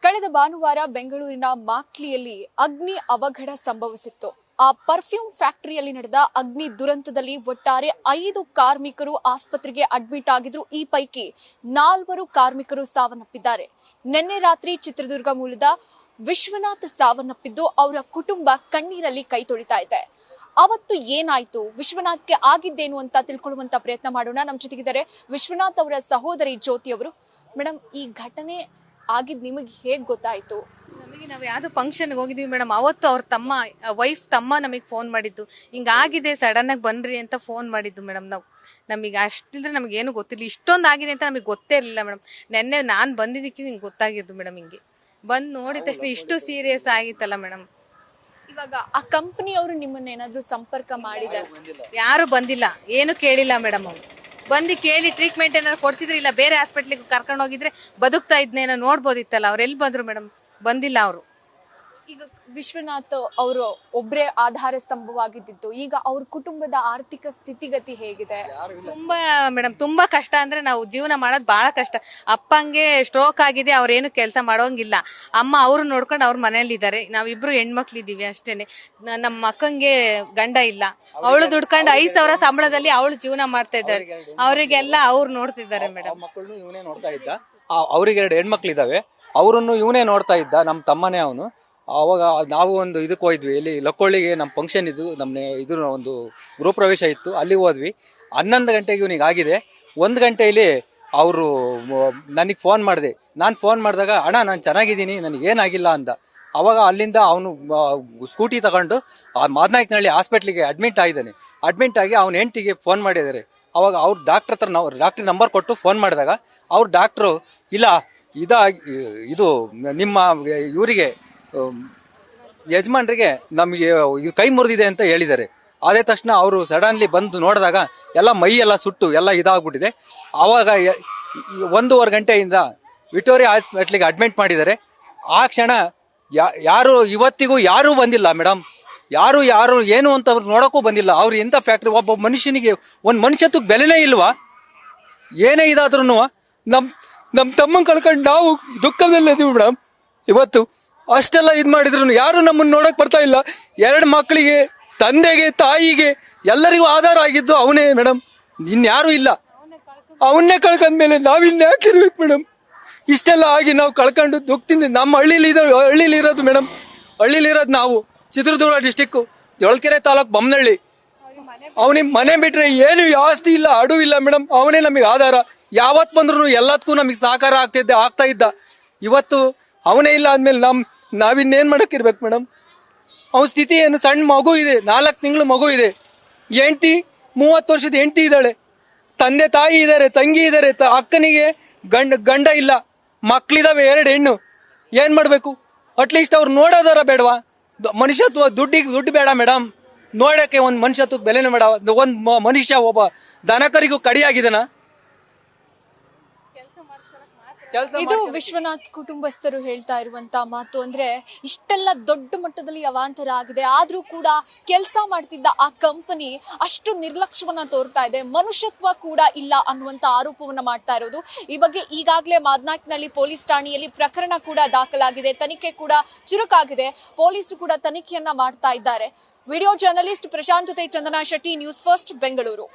ಕಳೆದ ಭಾನುವಾರ ಬೆಂಗಳೂರಿನ ಮಾಕ್ಲಿಯಲ್ಲಿ ಅಗ್ನಿ ಅವಘಡ ಸಂಭವಿಸಿತ್ತು. ಆ ಪರ್ಫ್ಯೂಮ್ ಫ್ಯಾಕ್ಟರಿಯಲ್ಲಿ ನಡೆದ ಅಗ್ನಿ ದುರಂತದಲ್ಲಿ ಒಟ್ಟಾರೆ 5 ಕಾರ್ಮಿಕರು ಆಸ್ಪತ್ರೆಗೆ ಅಡ್ಮಿಟ್ ಆಗಿದ್ರು. ಈ ಪೈಕಿ 4 ಕಾರ್ಮಿಕರು ಸಾವನ್ನಪ್ಪಿದ್ದಾರೆ. ನಿನ್ನೆ ರಾತ್ರಿ ಚಿತ್ರದುರ್ಗ ಮೂಲದ ವಿಶ್ವನಾಥ್ ಸಾವನ್ನಪ್ಪಿದ್ದು ಅವರ ಕುಟುಂಬ ಕಣ್ಣೀರಲ್ಲಿ ಕೈ ತೊಳಿತಾ ಇದೆ. ಅವತ್ತು ಏನಾಯ್ತು, ವಿಶ್ವನಾಥ್ಗೆ ಆಗಿದ್ದೇನು ಅಂತ ತಿಳ್ಕೊಳ್ಳುವಂತ ಪ್ರಯತ್ನ ಮಾಡೋಣ. ನಮ್ಮ ಜೊತೆಗಿದ್ದಾರೆ ವಿಶ್ವನಾಥ್ ಅವರ ಸಹೋದರಿ ಜ್ಯೋತಿ ಅವರು. ಮೇಡಮ್, ಈ ಘಟನೆ ಆಗಿದ್ ನಿಮಗೆ ಹೇಗ್ ಗೊತ್ತಾಯ್ತು? ನಾವು ಯಾವ್ದೋ ಫಂಕ್ಷನ್ಗೆ ಹೋಗಿದ್ವಿ ಮೇಡಮ್. ಅವತ್ತು ಅವ್ರ ತಮ್ಮ ನಮಗೆ ಫೋನ್ ಮಾಡಿದ್ದು, ಹಿಂಗಾಗಿದೆ ಸಡನ್ ಆಗಿ ಬನ್ರಿ ಅಂತ ಫೋನ್ ಮಾಡಿದ್ದು ಮೇಡಮ್. ನಮಗೆ ಅಷ್ಟಿದ್ರೆ ನಮ್ಗೆ ಏನು ಗೊತ್ತಿಲ್ಲ, ಇಷ್ಟೊಂದು ಆಗಿದೆ ಅಂತ ನಮಗೆ ಗೊತ್ತೇ ಇರಲಿಲ್ಲ ಮೇಡಮ್. ನೆನ್ನೆ ನಾನು ಬಂದಿದ್ದಕ್ಕೆ ನಿಂಗೆ ಗೊತ್ತಾಗಿದ್ದು ಮೇಡಮ್. ಹಿಂಗೆ ಬಂದು ನೋಡಿದ ತಕ್ಷಣ ಇಷ್ಟು ಸೀರಿಯಸ್ ಆಗಿತ್ತಲ್ಲ ಮೇಡಮ್. ಇವಾಗ ಆ ಕಂಪನಿಯವರು ನಿಮ್ಮನ್ನ ಏನಾದ್ರು ಸಂಪರ್ಕ ಮಾಡಿದ್ದಾರೆ? ಯಾರು ಬಂದಿಲ್ಲ, ಏನು ಕೇಳಿಲ್ಲ ಮೇಡಮ್. ಅವ್ರು ಬಂದು ಕೇಳಿ ಟ್ರೀಟ್ಮೆಂಟ್ ಏನಾದ್ರು ಕೊಡ್ಸಿದ್ರೆ, ಇಲ್ಲ ಬೇರೆ ಹಾಸ್ಪಿಟ್ಲಿಗೆ ಕರ್ಕೊಂಡು ಹೋಗಿದ್ರೆ ಬದುಕ್ತಾ ಇದ್ನೇನೋ ನೋಡ್ಬೋದಿತ್ತಲ್ಲ. ಅವ್ರು ಎಲ್ಲಿ ಬಂದ್ರು ಮೇಡಮ್? ಬಂದಿಲ್ಲ ಅವರು. ಈಗ ವಿಶ್ವನಾಥ್ ಅವರು ಒಬ್ಬರೇ ಆಧಾರ ಸ್ತಂಭವಾಗಿದ್ದು, ಈಗ ಅವ್ರ ಕುಟುಂಬದ ಆರ್ಥಿಕ ಸ್ಥಿತಿಗತಿ ಹೇಗಿದೆ? ತುಂಬಾ ಮೇಡಮ್, ತುಂಬಾ ಕಷ್ಟ. ಅಂದ್ರೆ ನಾವು ಜೀವನ ಮಾಡೋದು ಬಹಳ ಕಷ್ಟ. ಅಪ್ಪಂಗೆ ಸ್ಟ್ರೋಕ್ ಆಗಿದೆ, ಅವ್ರೇನು ಕೆಲಸ ಮಾಡೋಂಗಿಲ್ಲ. ಅಮ್ಮ ಅವ್ರು ನೋಡ್ಕೊಂಡು ಅವ್ರ ಮನೇಲಿ ಇದ್ದಾರೆ. ನಾವಿಬ್ರು ಹೆಣ್ಮಕ್ಳಿದೀವಿ ಅಷ್ಟೇನೆ. ನಮ್ಮ ಅಕ್ಕಂಗೆ ಗಂಡ ಇಲ್ಲ, ಅವಳು ದುಡ್ಕೊಂಡು 5,000 ಸಂಬಳದಲ್ಲಿ ಅವಳು ಜೀವನ ಮಾಡ್ತಾ ಇದ್ದಾಳೆ. ಅವರಿಗೆಲ್ಲ ಅವ್ರು ನೋಡ್ತಿದ್ದಾರೆ ಮೇಡಮ್. ಇವನೇ ನೋಡ್ತಾ ಇದ್ದ. ಅವ್ರಿಗೆ 2 ಹೆಣ್ಮಕ್ಳಿದಾವೆ, ಅವರನ್ನು ಇವನೇ ನೋಡ್ತಾ ಇದ್ದ, ನಮ್ಮ ತಮ್ಮನೇ ಅವನು. ಅವಾಗ ನಾವು ಒಂದು ಇದಕ್ಕೆ ಹೋದ್ವಿ, ಇಲ್ಲಿ ಲಕ್ಕೊಳ್ಳಿಗೆ ನಮ್ಮ ಫಂಕ್ಷನ್ ಇದ್ದು, ನಮ್ಮ ಇದು ಒಂದು ಗೃಹ ಪ್ರವೇಶ ಇತ್ತು, ಅಲ್ಲಿ ಹೋದ್ವಿ. 11 ಗಂಟೆಗೆ ಇವನಿಗೆ ಆಗಿದೆ. 1 ಗಂಟೆಯಲ್ಲಿ ಅವರು ನನಗೆ ಫೋನ್ ಮಾಡಿದೆ. ನಾನು ಫೋನ್ ಮಾಡಿದಾಗ, ಅಣ್ಣ ನಾನು ಚೆನ್ನಾಗಿದ್ದೀನಿ, ನನಗೇನಾಗಿಲ್ಲ ಅಂದ. ಅವಾಗ ಅಲ್ಲಿಂದ ಅವನು ಸ್ಕೂಟಿ ತಗೊಂಡು ಮಾದನಾಯಕನಹಳ್ಳಿ ಹಾಸ್ಪಿಟ್ಲಿಗೆ ಅಡ್ಮಿಟ್ ಆಗಿದ್ದಾನೆ. ಅಡ್ಮಿಟ್ ಆಗಿ ಅವನ ಹೆಂಡತಿಗೆ ಫೋನ್ ಮಾಡಿದ್ದಾರೆ. ಅವಾಗ ಅವ್ರು ಡಾಕ್ಟರ್ ನಂಬರ್ ಕೊಟ್ಟು ಫೋನ್ ಮಾಡಿದಾಗ ಅವ್ರ ಡಾಕ್ಟ್ರು, ಇಲ್ಲ ಇದು ನಿಮ್ಮ ಇವರಿಗೆ ಯಜಮಾನ್ರಿಗೆ ನಮಗೆ ಕೈ ಮುರಿದಿದೆ ಅಂತ ಹೇಳಿದ್ದಾರೆ. ಅದೇ ತಕ್ಷಣ ಅವರು ಸಡನ್ಲಿ ಬಂದು ನೋಡಿದಾಗ ಎಲ್ಲ ಮೈ ಎಲ್ಲ ಸುಟ್ಟು ಎಲ್ಲ ಇದಾಗ್ಬಿಟ್ಟಿದೆ. ಆವಾಗ 1.5 ಗಂಟೆಯಿಂದ ವಿಕ್ಟೋರಿಯಾ ಹಾಸ್ಪಿಟ್ಲಿಗೆ ಅಡ್ಮಿಟ್ ಮಾಡಿದ್ದಾರೆ. ಆ ಕ್ಷಣ ಯಾರು ಇವತ್ತಿಗೂ ಯಾರೂ ಬಂದಿಲ್ಲ ಮೇಡಮ್. ಯಾರು ಏನು ಅಂತ ಅವ್ರು ನೋಡೋಕ್ಕೂ ಬಂದಿಲ್ಲ. ಅವ್ರು ಎಂಥ ಫ್ಯಾಕ್ಟ್ರಿ, ಒಬ್ಬ ಮನುಷ್ಯನಿಗೆ ಒಂದು ಮನುಷ್ಯತ್ವಕ್ಕೆ ಬೆಲೆನೇ ಇಲ್ವಾ? ಏನೇ ಇದಾದ್ರೂ ನಮ್ಮ ತಮ್ಮನ ಕಳ್ಕೊಂಡು ನಾವು ದುಃಖದಲ್ಲಿದ್ದೀವಿ ಮೇಡಮ್. ಇವತ್ತು ಅಷ್ಟೆಲ್ಲ ಇದು ಮಾಡಿದ್ರು ಯಾರು ನಮ್ಮನ್ನು ನೋಡಕ್ ಬರ್ತಾ ಇಲ್ಲ. 2 ಮಕ್ಕಳಿಗೆ, ತಂದೆಗೆ, ತಾಯಿಗೆ ಎಲ್ಲರಿಗೂ ಆಧಾರ ಆಗಿದ್ದು ಅವನೇ ಮೇಡಮ್. ಇನ್ಯಾರು ಇಲ್ಲ. ಅವನ್ನೇ ಕಳ್ಕೊಂಡ್ಮೇಲೆ ನಾವಿನ್ನೇ ಹಾಕಿರ್ಬೇಕು ಮೇಡಮ್. ಇಷ್ಟೆಲ್ಲ ಆಗಿ ನಾವು ಕಳ್ಕೊಂಡು ದುಃಖದಿಂದ ನಮ್ಮ ಹಳ್ಳಿಲಿ ಇರೋದು ಮೇಡಮ್. ಹಳ್ಳಿಲಿರೋದು ನಾವು ಚಿತ್ರದುರ್ಗ ಡಿಸ್ಟಿಕ್ ಜೊಳಕೆರೆ ತಾಲೂಕು ಬೊಮ್ಮನಹಳ್ಳಿ. ಅವನಿಗೆ ಮನೆ ಬಿಟ್ರೆ ಏನು ಆಸ್ತಿ ಇಲ್ಲ, ಅಡು ಇಲ್ಲ ಮೇಡಮ್. ಅವನೇ ನಮಗೆ ಆಧಾರ. ಯಾವತ್ ಬಂದ್ರು ಎಲ್ಲದಕ್ಕೂ ನಮಗೆ ಸಹಕಾರ ಆಗ್ತಾ ಇದ್ದ. ಇವತ್ತು ಅವನೇ ಇಲ್ಲ ಅಂದ್ಮೇಲೆ ನಾವಿನ್ನೇನ್ ಮಾಡಕ್ಕಿರ್ಬೇಕು ಮೇಡಮ್? ಅವನ ಸ್ಥಿತಿ ಏನು? ಸಣ್ಣ ಮಗು ಇದೆ, 4 ತಿಂಗಳು ಮಗು ಇದೆ. ಹೆಂಡತಿ 30 ವರ್ಷದ ಹೆಂಡತಿ ಇದ್ದಾಳೆ. ತಂದೆ ತಾಯಿ ಇದ್ದಾರೆ, ತಂಗಿ ಇದ್ದಾರೆ. ಅಕ್ಕನಿಗೆ ಗಂಡ ಇಲ್ಲ, ಮಕ್ಳಿದಾವೆ 2 ಹೆಣ್ಣು. ಏನ್ ಮಾಡ್ಬೇಕು? ಅಟ್ಲೀಸ್ಟ್ ಅವ್ರು ನೋಡೋದಾರ ಬೇಡವಾ? ಮನುಷ್ಯತ್ವ ದುಡ್ಡು ಬೇಡ ಮೇಡಮ್. ನೋಡಕ್ಕೆ ಒಂದು ಮನುಷ್ಯತ್ವ ಬೆಲೆನೂ ಬೇಡ. ಒಂದ್ ಮನುಷ್ಯ ಒಬ್ಬ ದನಕರಿಗೂ ಕಡಿಯಾಗಿದನ? ಇದು ವಿಶ್ವನಾಥ್ ಕುಟುಂಬಸ್ಥರು ಹೇಳ್ತಾ ಇರುವಂತ ಮಾತು. ಅಂದ್ರೆ ಇಷ್ಟೆಲ್ಲ ದೊಡ್ಡ ಮಟ್ಟದಲ್ಲಿ ಅವಾಂತರ ಆಗಿದೆ, ಆದ್ರೂ ಕೂಡ ಕೆಲಸ ಮಾಡ್ತಿದ್ದ ಆ ಕಂಪನಿ ಅಷ್ಟು ನಿರ್ಲಕ್ಷ್ಯವನ್ನ ತೋರ್ತಾ ಇದೆ, ಮನುಷ್ಯತ್ವ ಕೂಡ ಇಲ್ಲ ಅನ್ನುವಂತ ಆರೋಪವನ್ನ ಮಾಡ್ತಾ ಇರೋದು. ಈ ಬಗ್ಗೆ ಈಗಾಗಲೇ ಮಾದನಾಯಕನಹಳ್ಳಿ ಪೊಲೀಸ್ ಠಾಣೆಯಲ್ಲಿ ಪ್ರಕರಣ ಕೂಡ ದಾಖಲಾಗಿದೆ, ತನಿಖೆ ಕೂಡ ಚುರುಕಾಗಿದೆ. ಪೊಲೀಸರು ಕೂಡ ತನಿಖೆಯನ್ನ ಮಾಡ್ತಾ ಇದ್ದಾರೆ. ವಿಡಿಯೋ ಜರ್ನಲಿಸ್ಟ್ ಪ್ರಶಾಂತ್ ಜೊತೆ ಚಂದನಾ ಶೆಟ್ಟಿ, ನ್ಯೂಸ್ ಫಸ್ಟ್, ಬೆಂಗಳೂರು.